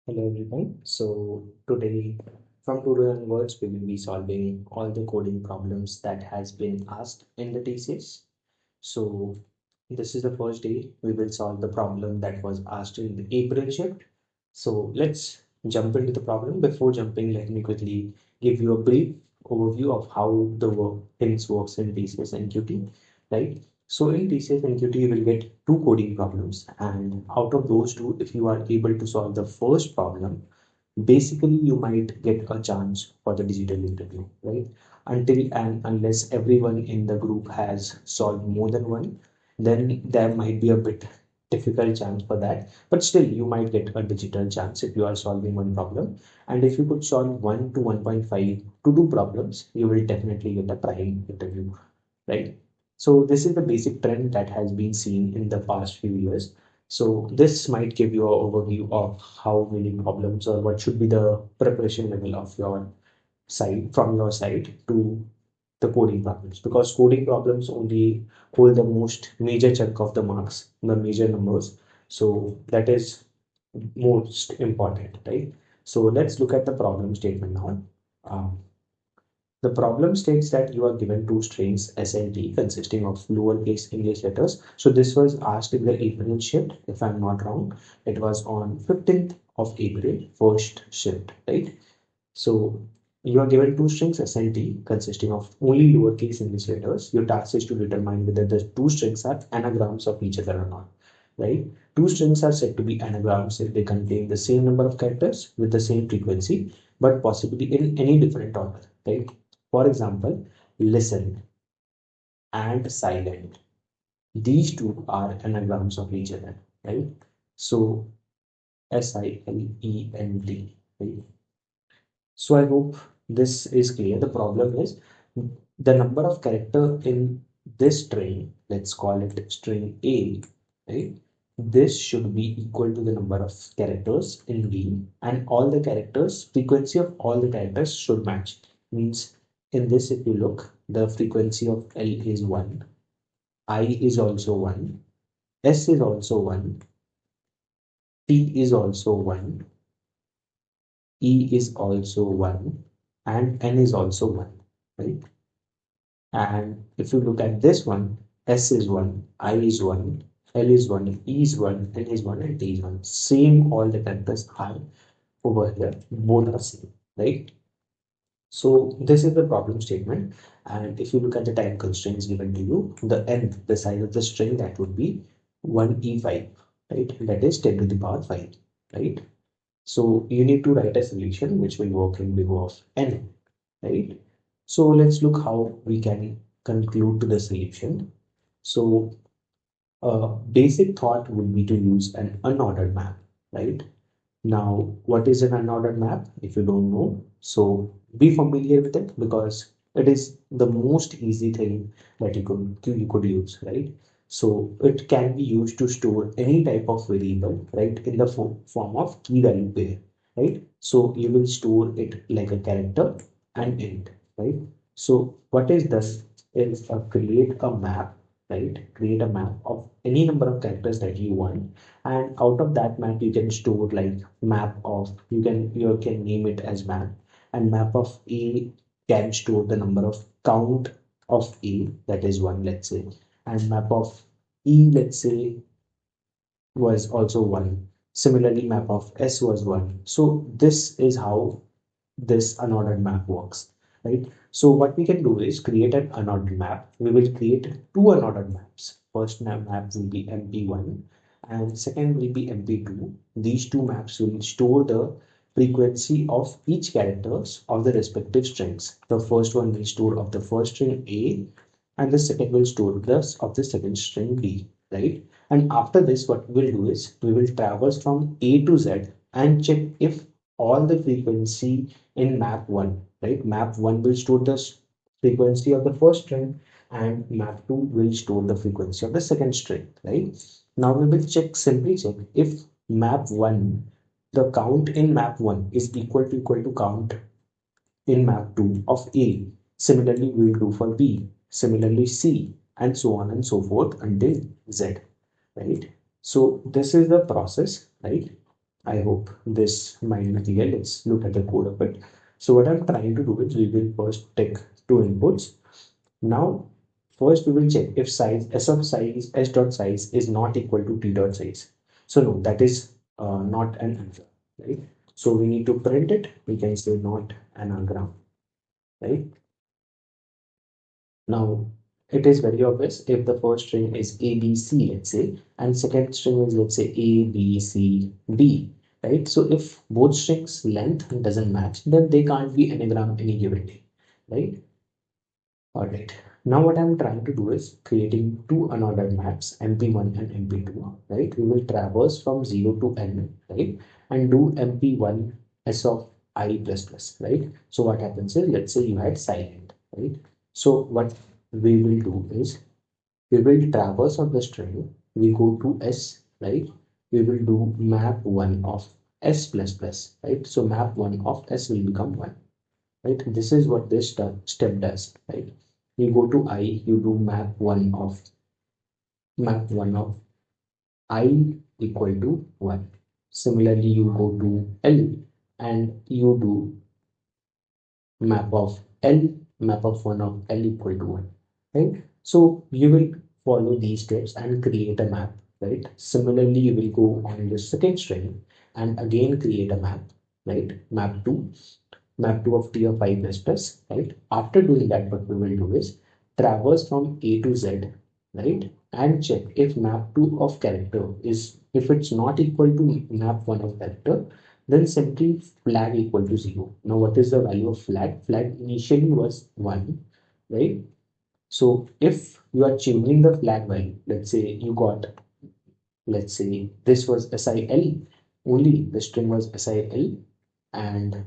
Hello everyone. From today onwards, we will be solving all the coding problems that has been asked in the thesis. So this is the first day we will solve the problem that was asked in the April shift. So let's jump into the problem. Before jumping, let me quickly give you a brief overview of how the things works in TCS and QT, right? So in TCS and QT, you will get two coding problems, and out of those two, if you are able to solve the first problem, basically you might get a chance for the digital interview, right? Until and unless everyone in the group has solved more than one, then there might be a bit difficult chance for that, but still you might get a digital chance if you are solving one problem. And if you could solve 1 to 1.5 to 2 problems, you will definitely get a prime interview, right? So this is the basic trend that has been seen in the past few years. So this might give you an overview of how many problems or what should be the preparation level of your side from your side to the coding problems, because coding problems only hold the most major chunk of the marks, the major numbers. So that is most important, right? So let's look at the problem statement now. Um, the problem states that you are given two strings S and T consisting of lowercase English letters. So this was asked in the April shift, if I'm not wrong. It was on 15th of April, first shift, right? So you are given two strings S and T consisting of only lowercase English letters. Your task is to determine whether the two strings are anagrams of each other or not, right? Two strings are said to be anagrams if they contain the same number of characters with the same frequency, but possibly in any different order, right? For example, listen and silent. These two are anagrams of each other, right? So silent, right? So I hope this is clear. The problem is the number of character in this string, let's call it string A, right? This should be equal to the number of characters in B, and all the characters, frequency of all the characters should match. Means in this, if you look, the frequency of L is 1, I is also 1, S is also 1, T is also 1, E is also 1, and N is also 1, right? And if you look at this one, S is 1, I is 1, L is 1, E is 1, N is 1, and T is 1. Same, all the characters are over here. Both are same, right? So this is the problem statement. And if you look at the time constraints given to you, the n, the size of the string, that would be 1e5, right? That is 10 to the power 5, right? So you need to write a solution which will work in big O of n, right? So let's look how we can conclude to the solution. So a basic thought would be to use an unordered map, right? Now, what is an unordered map? If you don't know, so be familiar with it, because it is the most easy thing that you could use, right? So it can be used to store any type of variable, right, in the form of key value pair, right? So you will store it like a character and int, right? So what is this is create a map, right? Create a map of any number of characters that you want, and out of that map you can store like map of, you can name it as map, and map of A can store the number of count of A, that is 1, let's say, and map of E, let's say, was also 1. Similarly, map of S was 1. So this is how this unordered map works, right? So what we can do is create an unordered map. We will create two unordered maps. First map will be MP1 and second will be MP2. These two maps will store the frequency of each characters of the respective strings. The first one will store of the first string A, and the second will store this of the second string B, right? And after this, what we will do is we will traverse from A to Z and check if all the frequency in map 1, right? Map 1 will store the frequency of the first string, and map 2 will store the frequency of the second string, right? Now we will simply check if map 1, the count in map 1 is equal to count in map 2 of A. Similarly, we will do for B, similarly C, and so on and so forth until Z, right? So this is the process, right? I hope this might be clear. Let's look at the code of it. So what I'm trying to do is we will first take two inputs. Now, first we will check if size s of size s dot size is not equal to t dot size. So no, that is not an answer, right? So we need to print it. We can say not an anagram, right? Now, it is very obvious if the first string is A, B, C, let's say, and second string is, let's say, A, B, C, D, right? So if both strings length doesn't match, then they can't be anagram any given day, right? All right. Now what I'm trying to do is creating two unordered maps, MP1 and MP2, right? We will traverse from 0 to n, right? And do MP1 s of I plus plus, right? So what happens is, let's say you had silent, right? So what we will do is, we will traverse on the string, we go to s, right? We will do map 1 of s plus plus, right? So map 1 of s will become 1, right? This is what this step does, right? You go to I, you do map one of I equal to 1. Similarly, you go to L and you do map of L, map of 1 of L equal to 1, right? So you will follow these steps and create a map, right? Similarly, you will go on the second string and again create a map, right? Map 2 of t of I plus plus, right? After doing that, what we will do is traverse from A to Z, right? And check if map 2 of character is, if it's not equal to map 1 of character, then simply flag equal to 0. Now, what is the value of flag? Flag initially was 1, right? So if you are changing the flag value, let's say you got, let's say this was SIL, only the string was SIL, and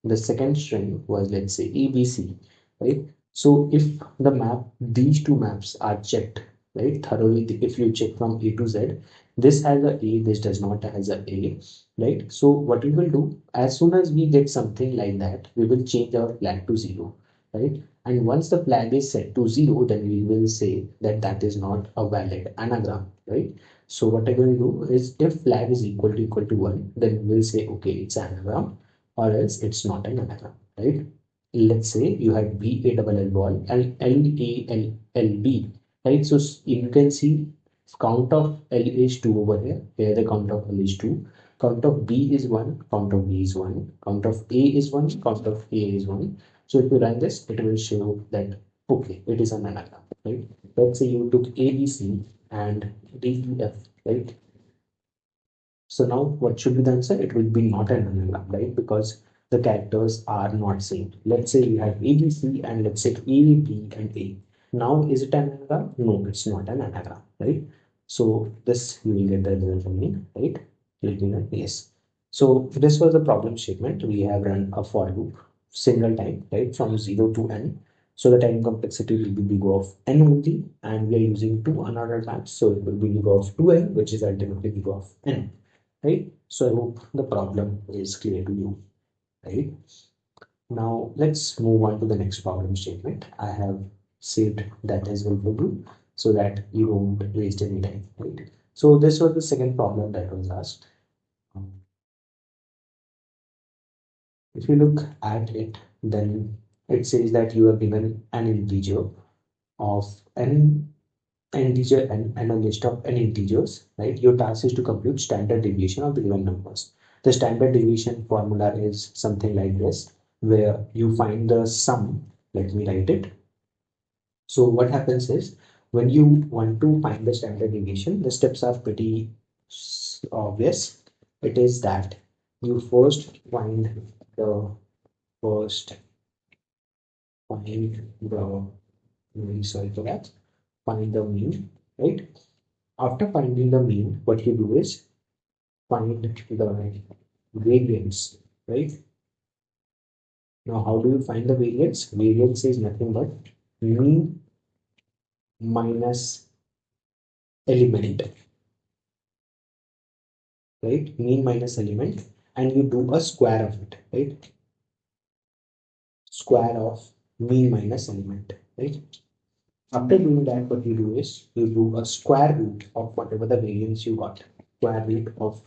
the second string was, let's say, ABC, right? So if the map, these two maps are checked, right, thoroughly, if you check from A to Z, this has a A, this does not has a A, right? So what we will do, as soon as we get something like that, we will change our flag to 0, right? And once the flag is set to 0, then we will say that that is not a valid anagram, right? So what I will do is, if flag is equal to 1, then we will say, okay, it's an anagram, or else it's not an anagram, right? Let's say you had B A double L ball and L A L L B, right? So you can see count of L is 2 over here. Here the count of L is 2. Count of B is 1. Count of B is 1. Count of A is 1. Count of A is 1. So if you run this, it will show that, okay, it is an anagram, right? Let's say you took A, B, C and D, E, F, right? So now what should be the answer? It will be not an anagram, right? Because the characters are not same. Let's say we have A, B, C, and let's say A, B, and A. Now, is it an anagram? No, it's not an anagram, right? So this you will get the result from me, right? Let me know, yes. So this was the problem statement. We have run a for loop single time, right? From 0 to n. So the time complexity will be big of n only, and we are using two unordered maps. So it will be big of 2n, which is ultimately big of n, right? So I hope the problem is clear to you, right? Now let's move on to the next problem statement. I have saved that as well for you so that you don't waste any time, right? So this was the second problem that was asked. Um, If you look at it, then it says that you are given an integer of n integer and a list of n integers, right? Your task is to compute standard deviation of the given numbers. The standard deviation formula is something like this, where you find the sum. Let me write it. So what happens is, when you want to find the standard deviation, the steps are pretty obvious. It is that you first find the, really sorry for that, find the mean, right? After finding the mean, what you do is find the variance, right? Now, how do you find the variance? Variance is nothing but mean minus element, right? Mean minus element, and you do a square of it, right? Square of mean minus element, right? After doing that, what you do is you do a square root of whatever the variance you got. Square root of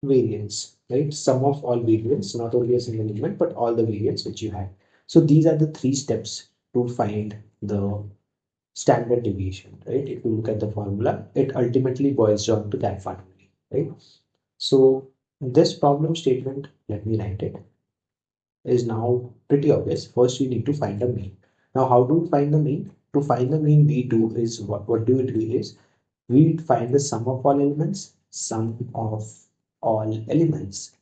variance, right? Sum of all variance, not only a single element, but all the variance which you had. So these are the three steps to find the standard deviation, right? If you look at the formula, it ultimately boils down to that one only, right? So this problem statement, let me write it, is now pretty obvious. First, we need to find the mean. Now, how do we find the mean? To find the mean, we do is what do we do is we find the sum of all elements, sum of all elements,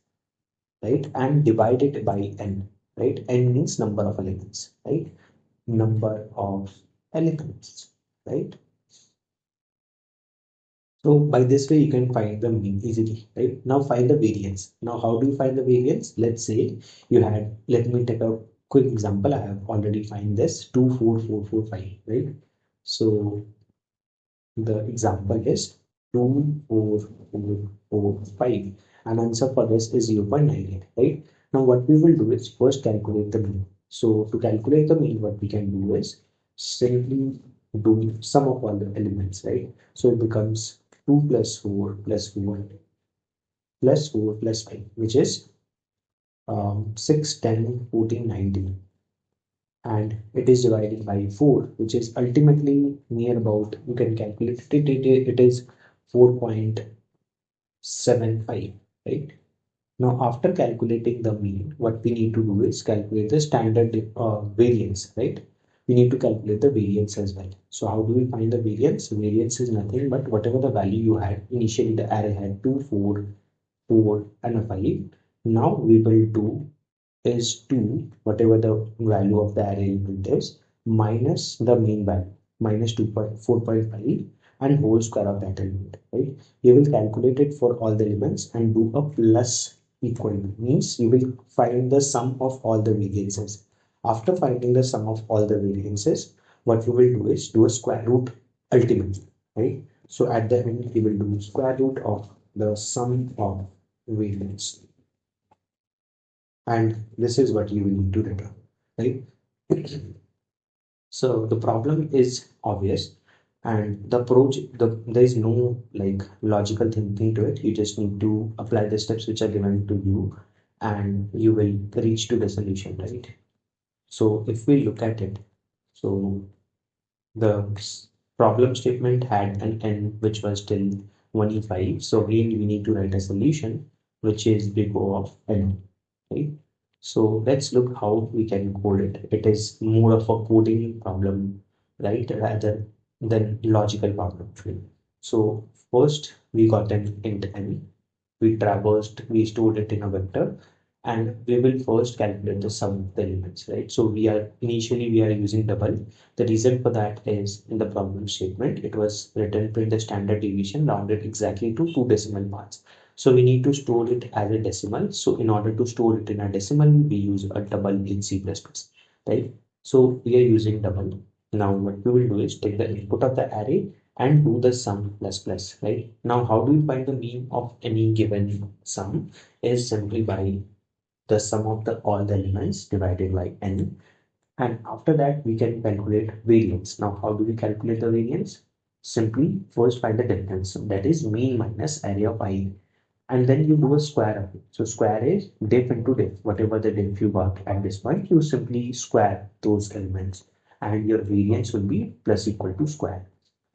right? And divide it by n, right? N means number of elements, right? Number of elements, right? So by this way, you can find the mean easily, right? Now find the variance. Now, how do you find the variance? Let's say you had, let me take a quick example. I have already find this 2, 4, 4, 4, 5, right? So the example is 2, 4, 4, 4, 5. And answer for this is 0.98, right? Now what we will do is first calculate the mean. So to calculate the mean, what we can do is simply do sum of all the elements, right? So it becomes 2 plus 4 plus 4 plus 4 plus 5, which is 6, 10, 14, 19. And it is divided by 4, which is ultimately near about, you can calculate it is 4.75, right? Now, after calculating the mean, what we need to do is calculate the standard variance, right? We need to calculate the variance as well. So how do we find the variance? Variance is nothing but whatever the value you had. Initially, the array had 2, 4, 4, and a 5. Now we will do is 2, whatever the value of the array element is, minus the mean value, minus 2.4.5 and whole square of that element, right? You will calculate it for all the elements and do a plus equal to, means you will find the sum of all the variances. After finding the sum of all the variances, what you will do is do a square root ultimately, right? So at the end, you will do square root of the sum of variance, and this is what you will need to return, right? So the problem is obvious, and the approach, there is no like logical thinking to it. You just need to apply the steps which are given to you, and you will reach to the solution, right? So if we look at it, so the problem statement had an n which was till 1e5. So again, we need to write a solution which is big O of n, right? So let's look how we can code it. It is more of a coding problem, right? Rather than logical problem. So first we got an int n. We stored it in a vector, and we will first calculate the sum of the elements, right? So we are using double. The reason for that is in the problem statement, it was written print the standard deviation rounded exactly to 2 decimal parts. So we need to store it as a decimal. So in order to store it in a decimal, we use a double in C++, right? So we are using double. Now what we will do is take the input of the array and do the sum plus plus, right? Now how do we find the mean of any given sum? Is simply by the sum of the all the elements divided by n, and after that we can calculate variance. Now how do we calculate the variance? Simply first find the difference, that is mean minus area of I, and then you do a square of it. So square is diff into diff, whatever the diff you got at this point, you simply square those elements, and your variance will be plus equal to square,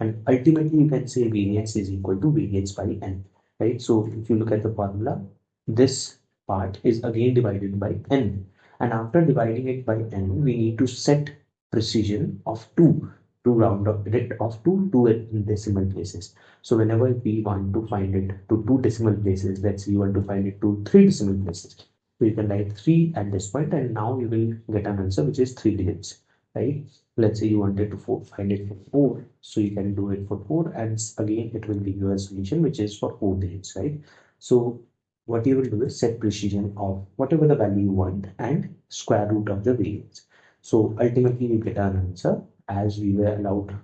and ultimately you can say variance is equal to variance by n, right? So if you look at the formula, this part is again divided by n, and after dividing it by n, we need to set precision of 2 to round up it off to 2 decimal places. So whenever we want to find it to 2 decimal places, let's say you want to find it to 3 decimal places, so you can write 3 at this point, and now you will get an answer which is 3 digits, right? Let's say you wanted to find it for 4, so you can do it for 4, and again it will give you a solution which is for 4 digits, right? So what you will do is set precision of whatever the value you want and square root of the variance. So ultimately you get an answer, as we were allowed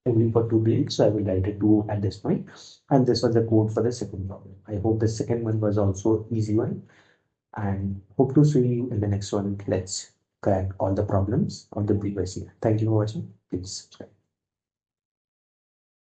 only for 2 digits, so I will write it 2 at this point, and this was the code for the second problem. I hope the second one was also easy one, and hope to see you in the next one. Let's crack all the problems of the previous year. Thank you for watching. Please subscribe.